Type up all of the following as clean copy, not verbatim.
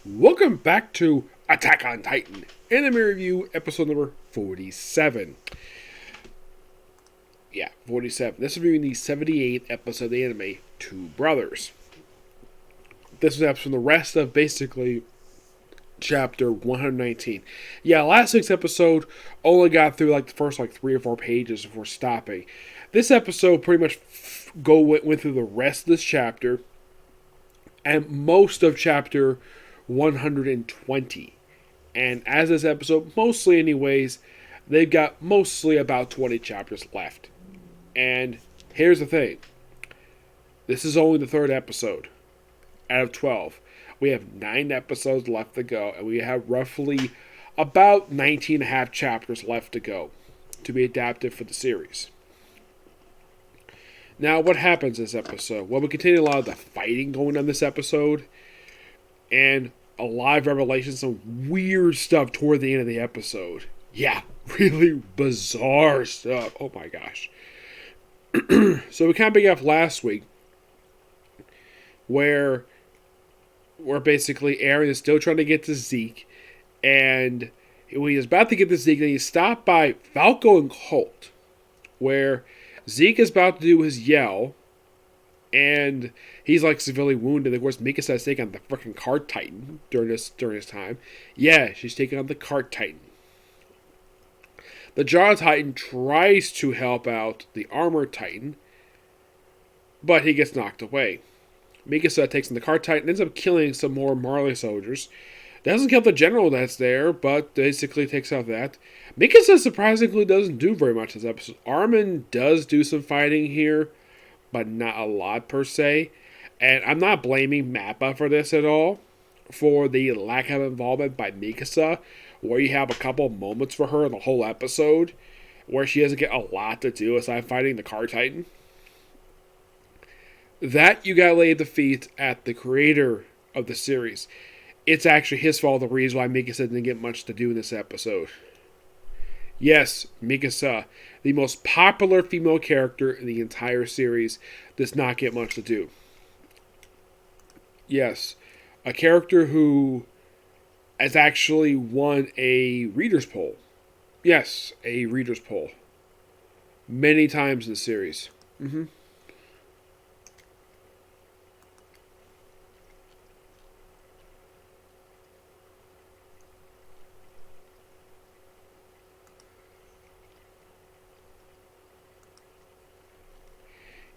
Welcome back to Attack on Titan, anime review episode number 47. Yeah, 47. This will be the 78th episode of the anime, Two Brothers. This was from the rest of basically chapter 119. Yeah, last week's episode only got through like the first 3 or 4 pages before stopping. This episode pretty much went through the rest of this chapter and most of chapter 120. And as this episode, mostly anyways, they've got mostly about 20 chapters left. And here's the thing. This is only the third episode out of 12. We have 9 episodes left to go, and we have roughly about 19 and a half chapters left to go to be adapted for the series. Now, what happens this episode? Well, we continue a lot of the fighting going on this episode, and a lot of revelations, some weird stuff toward the end of the episode. Yeah, really bizarre stuff. Oh my gosh. So we kind of began off last week where basically Eren is still trying to get to Zeke, and when he was about to get to Zeke, then he's stopped by Falco and Colt, where Zeke is about to do his yell, and he's like severely wounded. Of course, Mikasa is taking on the freaking Cart Titan during this time. Yeah, she's taking on the Cart Titan. The Jaw Titan tries to help out the Armor Titan, but he gets knocked away. Mikasa takes on the Cart Titan, ends up killing some more Marley soldiers. Doesn't kill the general that's there, but basically takes out that. Mikasa surprisingly doesn't do very much this episode. Armin does do some fighting here, but not a lot per se. And I'm not blaming Mappa for this at all, for the lack of involvement by Mikasa, where you have a couple moments for her in the whole episode, where she doesn't get a lot to do aside fighting the Cart Titan. That you gotta lay the feet at the creator of the series. It's actually his fault, the reason why Mikasa didn't get much to do in this episode. Yes, Mikasa, the most popular female character in the entire series, does not get much to do. Yes, a character who has actually won a reader's poll. Yes, a reader's poll. Many times in the series.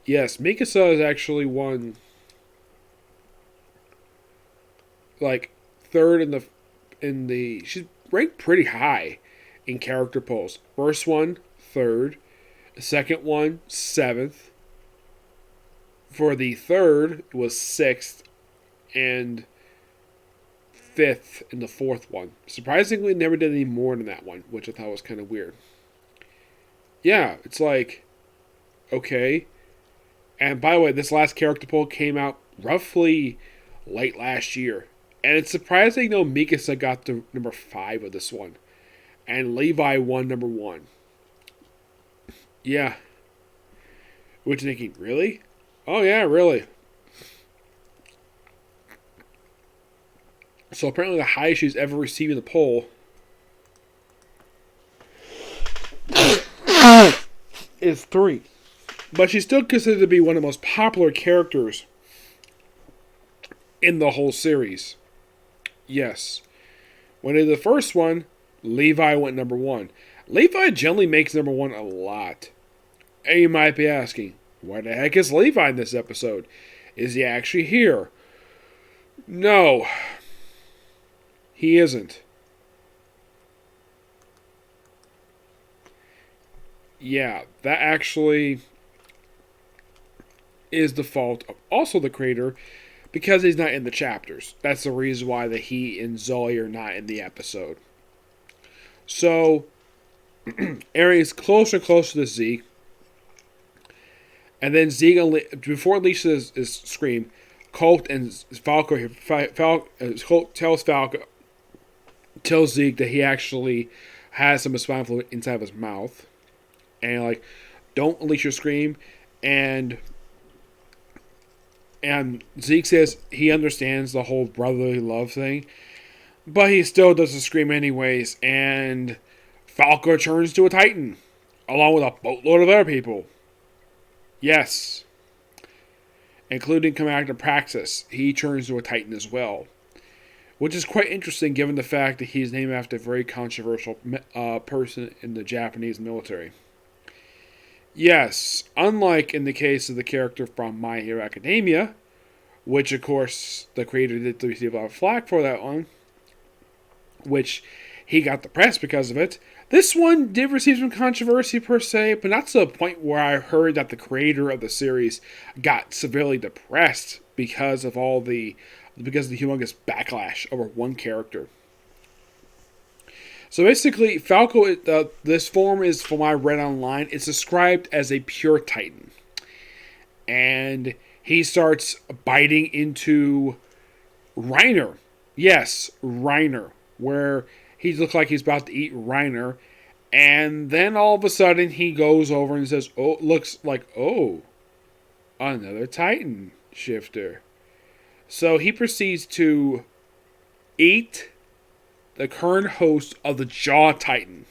Yes, Mikasa has actually won third in the she's ranked pretty high in character polls. First one, third. The second one, 7th. For the third, it was 6th, and 5th in the fourth one. Surprisingly, never did any more than that one, which I thought was kind of weird. Yeah, it's like, okay. And by the way, this last character poll came out roughly late last year. And it's surprising, though, Mikasa got to number 5 of this one. And Levi won number 1. Yeah. Which you're thinking, really? Oh, yeah, really. So apparently the highest she's ever received in the poll is 3. But she's still considered to be one of the most popular characters in the whole series. Yes. When in the first one, Levi went number 1. Levi generally makes number 1 a lot. And you might be asking, why the heck is Levi in this episode? Is he actually here? No. He isn't. Yeah, that actually is the fault of also the creator, because he's not in the chapters. That's the reason why that he and Zoe are not in the episode. So, Eren is closer and closer to Zeke. And then Zeke, before unleashes his scream, Colt and Falco, Colt tells Zeke that he actually has some spinal fluid inside of his mouth. And don't unleash your scream. And And Zeke says he understands the whole brotherly love thing, but he still doesn't scream anyways, and Falco turns to a Titan, along with a boatload of other people. Yes. Including Commander Praxis. He turns to a Titan as well. Which is quite interesting given the fact that he's named after a very controversial person in the Japanese military. Yes, unlike in the case of the character from My Hero Academia, which of course the creator did receive a lot of flack for that one, which he got the press because of it. This one did receive some controversy per se, but not to the point where I heard that the creator of the series got severely depressed because of the humongous backlash over one character. So basically, Falco, this form is, from what I read online, it's described as a pure Titan. And he starts biting into Reiner. Yes, Reiner. Where he looks like he's about to eat Reiner. And then all of a sudden, he goes over and says, another Titan shifter. So he proceeds to eat the current host of the Jaw Titan.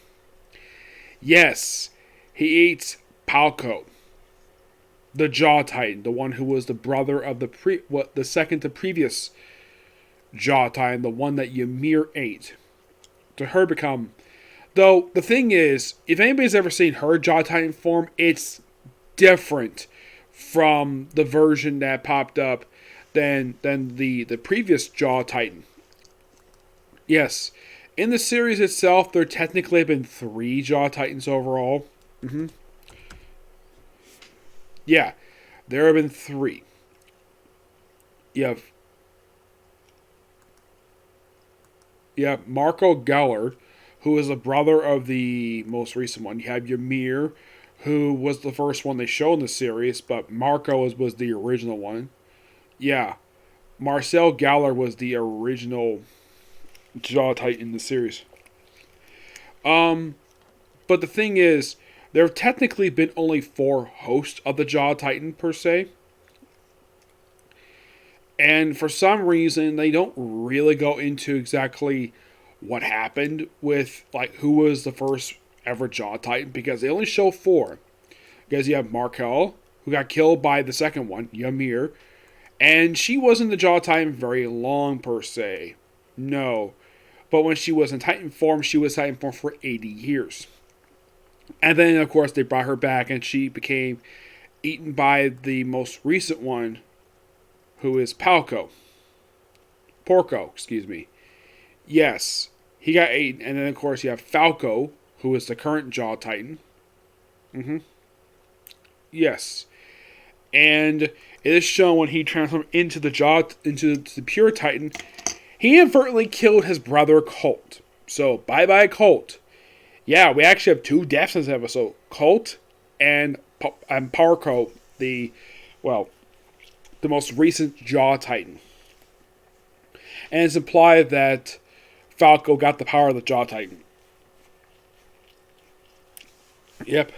Yes, he eats Falco, the Jaw Titan, the one who was the brother of the second to previous Jaw Titan, the one that Ymir ate. To her become, though the thing is, if anybody's ever seen her Jaw Titan form, it's different from the version that popped up than the previous Jaw Titan. Yes, in the series itself, there technically have been 3 Jaw Titans overall. Yeah, there have been 3. You have Marco Geller, who is the brother of the most recent one. You have Ymir, who was the first one they showed in the series, but Marco was the original one. Yeah, Marcel Geller was the original Jaw Titan in the series. But the thing is, there have technically been only 4 hosts of the Jaw Titan per se. And for some reason, they don't really go into exactly what happened with, like, who was the first ever Jaw Titan, because they only show 4. Because you have Markel, who got killed by the second one, Ymir, and she wasn't the Jaw Titan very long per se. No. But when she was in Titan form, she was Titan form for 80 years. And then, of course, they brought her back, and she became eaten by the most recent one, who is Porco, excuse me. Yes, he got eaten. And then, of course, you have Falco, who is the current Jaw Titan. Yes. And it is shown when he transformed into the pure Titan, he inadvertently killed his brother Colt. So, bye-bye Colt. Yeah, we actually have 2 deaths in this episode. Colt and Porco, the most recent Jaw Titan. And it's implied that Falco got the power of the Jaw Titan. Yep.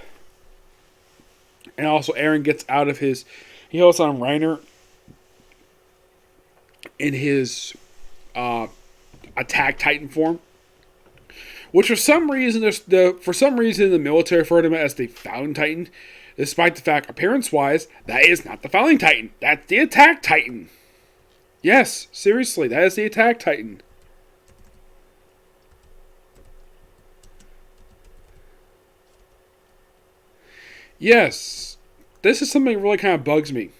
And also Eren gets out of his... He holds on Reiner in his Attack Titan form. Which for some reason the military referred to him as the Founding Titan. Despite the fact, appearance-wise, that is not the Founding Titan. That's the Attack Titan. Yes, seriously, that is the Attack Titan. Yes, this is something that really kind of bugs me.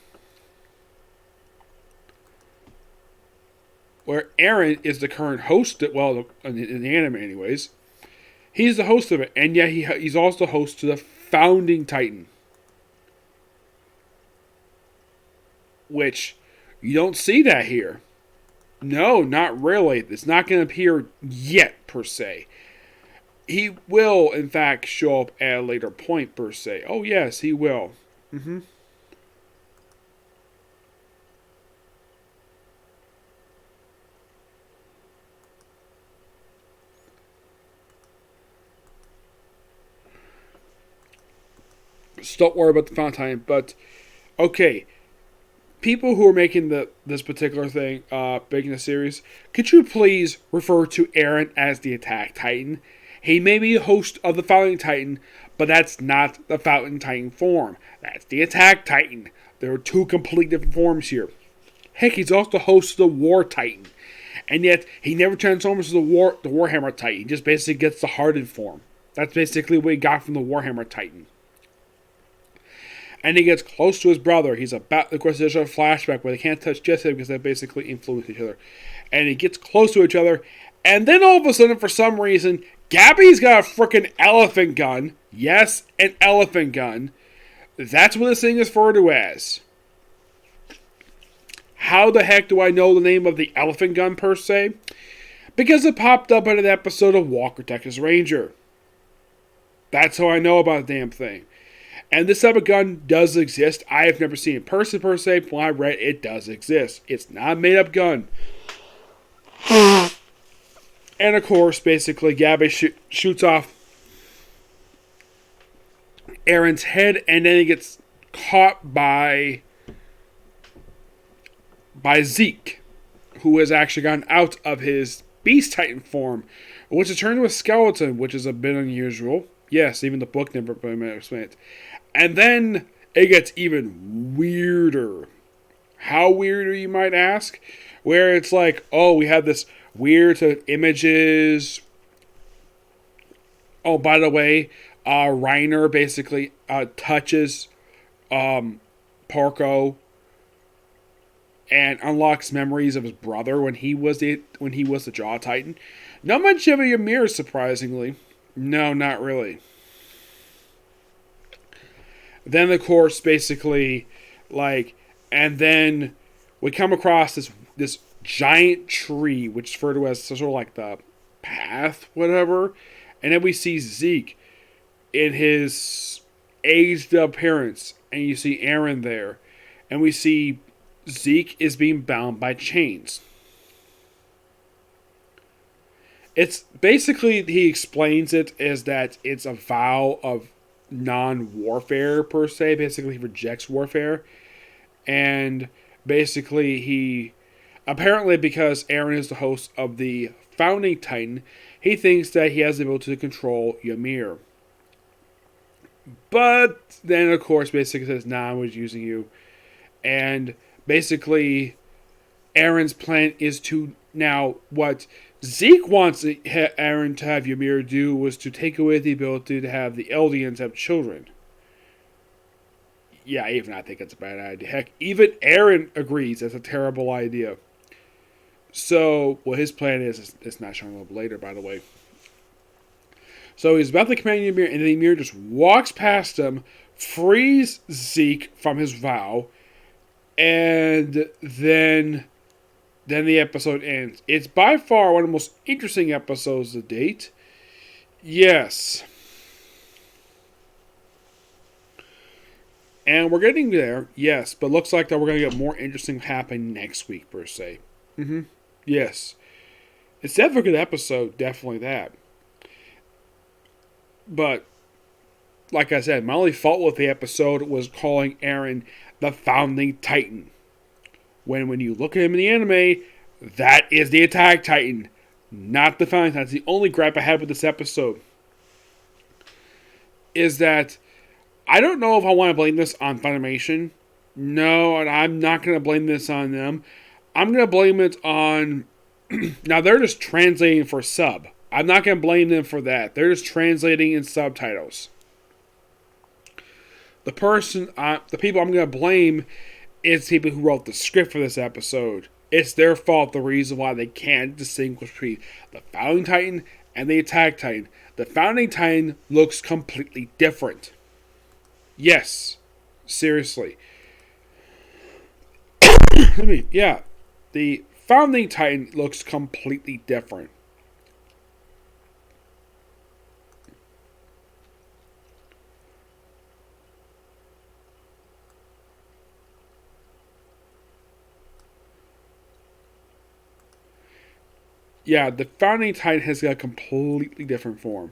Where Eren is the current host, in the anime anyways. He's the host of it, and yet he's also the host to the Founding Titan. Which, you don't see that here. No, not really. It's not going to appear yet, per se. He will, in fact, show up at a later point, per se. Oh, yes, he will. So don't worry about the Founding Titan, but, okay. people who are making this particular thing, making the series, could you please refer to Eren as the Attack Titan? He may be a host of the Founding Titan, but that's not the Founding Titan form. That's the Attack Titan. There are two completely different forms here. Heck, he's also the host of the War Titan. And yet, he never transforms to the Warhammer Titan. He just basically gets the hardened form. That's basically what he got from the Warhammer Titan. And he gets close to his brother. He's about, of course, there's a flashback where they can't touch Jesse because they basically influence each other. And he gets close to each other. And then all of a sudden, for some reason, Gabby's got a freaking elephant gun. Yes, an elephant gun. That's what this thing is referred to as. How the heck do I know the name of the elephant gun, per se? Because it popped up in an episode of Walker, Texas Ranger. That's how I know about the damn thing. And this type of gun does exist. I have never seen it in person, per se. But when I read it does exist. It's not a made-up gun. And of course, basically, Gabby shoots off Eren's head, and then he gets caught by Zeke, who has actually gotten out of his Beast Titan form, which is turned into a skeleton, which is a bit unusual. Yes, even the book never explained it. And then it gets even weirder. How weirder, you might ask? Where it's like, oh, we have this weird images. Oh, by the way, Reiner basically touches Porco and unlocks memories of his brother when he was the Jaw Titan. Not much of a Ymir, surprisingly. No, not really. Then, of course, basically, and then we come across this giant tree, which is referred to as sort of like the path, whatever. And then we see Zeke in his aged appearance, and you see Eren there. And we see Zeke is being bound by chains. It's basically, he explains it as that it's a vow of non-warfare, per se. Basically, he rejects warfare. And basically, he, apparently because Eren is the host of the Founding Titan, he thinks that he has the ability to control Ymir. But then, of course, basically says, nah, I was using you. And basically, Eren's plan is to, now, what Zeke wants Eren to have Ymir do was to take away the ability to have the Eldians have children. Yeah, even I think it's a bad idea. Heck, even Eren agrees that's a terrible idea. So, what his plan is, it's not showing up later, by the way. So he's about to command Ymir, and then Ymir just walks past him, frees Zeke from his vow, and then the episode ends. It's by far one of the most interesting episodes to date. Yes. And we're getting there, yes, but looks like that we're going to get more interesting happening next week, per se. Yes. It's definitely a good episode, definitely that. But, like I said, my only fault with the episode was calling Eren the Founding Titan. When you look at him in the anime, that is the Attack Titan, not the Founding Titan. That's the only gripe I had with this episode. Is that I don't know if I want to blame this on Funimation. No, and I'm not going to blame this on them. I'm going to blame it on... Now, they're just translating for sub. I'm not going to blame them for that. They're just translating in subtitles. The people I'm going to blame is people who wrote the script for this episode. It's their fault, the reason why they can't distinguish between the Founding Titan and the Attack Titan. The Founding Titan looks completely different. Yes. Seriously. Yeah. The Founding Titan looks completely different. Yeah, the Founding Titan has got a completely different form.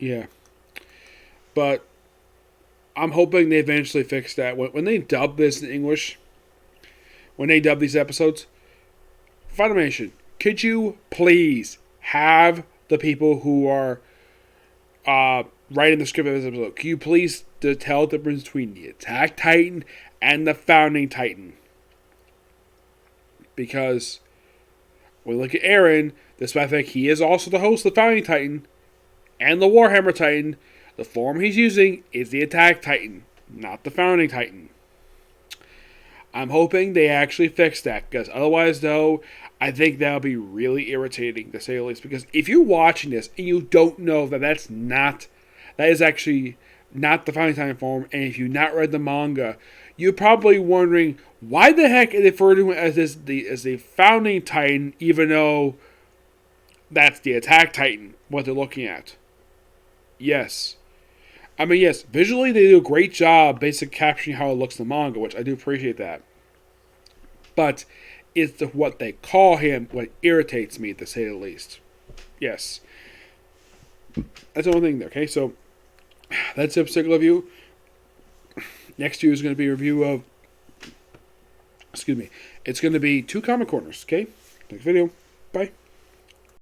Yeah. But I'm hoping they eventually fix that. When they dub this in English, when they dub these episodes, Funimation, could you please have the people who are writing the script of this episode, can you please tell the difference between the Attack Titan and the Founding Titan? Because when we look at Eren, despite the fact he is also the host of the Founding Titan and the Warhammer Titan, the form he's using is the Attack Titan, not the Founding Titan. I'm hoping they actually fix that, because otherwise, though, I think that'll be really irritating, to say the least. Because if you're watching this and you don't know that that is actually not the Founding Titan form, and if you've not read the manga, you're probably wondering, why the heck are they referring to it as the Founding Titan, even though that's the Attack Titan, what they're looking at? Yes. I mean, yes, visually they do a great job basically capturing how it looks in the manga, which I do appreciate that. But it's what they call him what irritates me, to say the least. Yes. That's the only thing there, okay? So, that's a particular review. Next year is going to be a review of... Excuse me. It's going to be 2 Comic Corners, okay? Next video. Bye.